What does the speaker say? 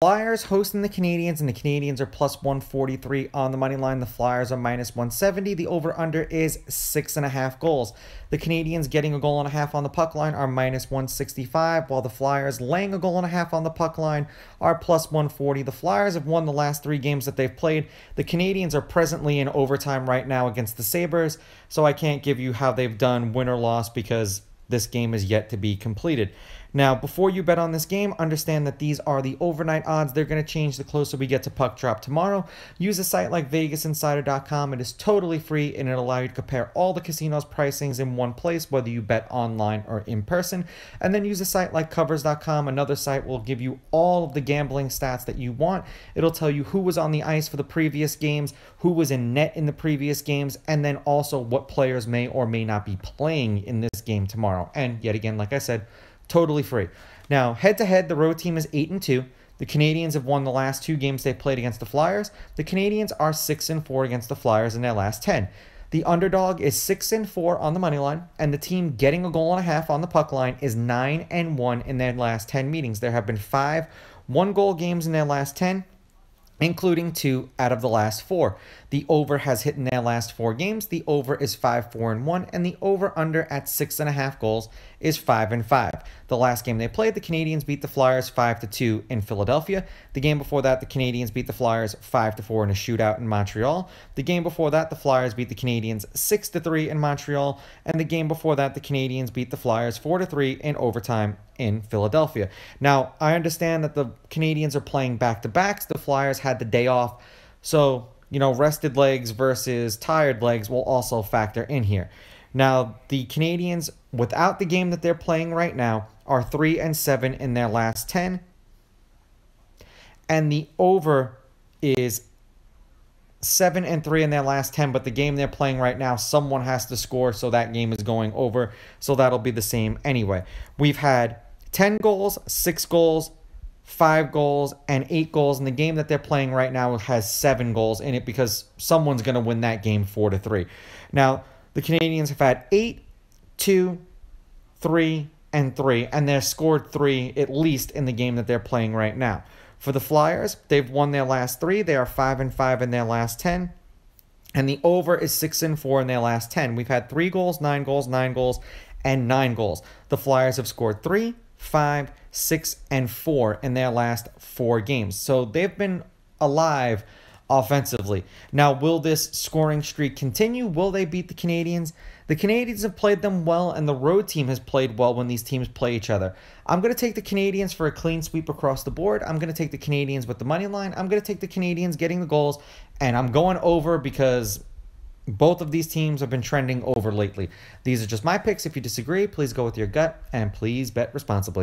Flyers hosting the Canadiens, and the Canadiens are plus 143 on the money line. The Flyers are minus 170. The over-under is 6.5 goals. The Canadiens getting a goal and a half on the puck line are minus 165, while the Flyers laying a goal and a half on the puck line are plus 140. The Flyers have won the last 3 games that they've played. The Canadiens are presently in overtime right now against the Sabres, so I can't give you how they've done win or loss because this game is yet to be completed. Now, before you bet on this game, understand that these are the overnight odds. They're going to change the closer we get to puck drop tomorrow. Use a site like VegasInsider.com. It is totally free, and it'll allow you to compare all the casinos' pricings in one place, whether you bet online or in person. And then use a site like Covers.com. Another site will give you all of the gambling stats that you want. It'll tell you who was on the ice for the previous games, who was in net in the previous games, and then also what players may or may not be playing in this game tomorrow. And yet again, like I said, totally free. Now, head-to-head, the road team is 8-2. The Canadiens have won the last 2 games they played against the Flyers. The Canadiens are 6-4 against the Flyers in their last 10. The underdog is 6-4 on the money line, and the team getting a goal and a half on the puck line is 9-1 in their last 10 meetings. There have been 5 one-goal games in their last 10, including 2 out of the last 4. The over has hit in their last 4 games. The over is 5-4-1, and the over-under at 6.5 goals is 5-5. The last game they played, the Canadiens beat the Flyers 5-2 in Philadelphia. The game before that, the Canadiens beat the Flyers 5-4 in a shootout in Montreal. The game before that, the Flyers beat the Canadiens 6-3 in Montreal. And the game before that, the Canadiens beat the Flyers 4-3 in overtime in Philadelphia. Now, I understand that the Canadiens are playing back-to-backs. The Flyers had the day off. So, rested legs versus tired legs will also factor in here. Now, the Canadiens, without the game that they're playing right now, are 3-7 in their last 10. And the over is 7-3 in their last 10, but the game they're playing right now, someone has to score, so that game is going over. So that'll be the same anyway. We've had 10 goals, 6 goals, 5 goals, and 8 goals. And the game that they're playing right now has 7 goals in it because someone's going to win that game 4-3. Now, the Canadiens have had 8, 2, 3, and 3, and they've scored 3 at least in the game that they're playing right now. For the Flyers, they've won their last 3. They are 5-5 in their last 10. And the over is 6-4 in their last 10. We've had 3 goals, 9 goals, 9 goals, and 9 goals. The Flyers have scored 3, 5, 6, and 4 in their last 4 games. So they've been alive offensively. Now, will this scoring streak continue? Will they beat the Canadiens? The Canadiens have played them well, and the road team has played well when these teams play each other. I'm going to take the Canadiens for a clean sweep across the board. I'm going to take the Canadiens with the money line. I'm going to take the Canadiens getting the goals, and I'm going over because both of these teams have been trending over lately. These are just my picks. If you disagree, please go with your gut, and please bet responsibly.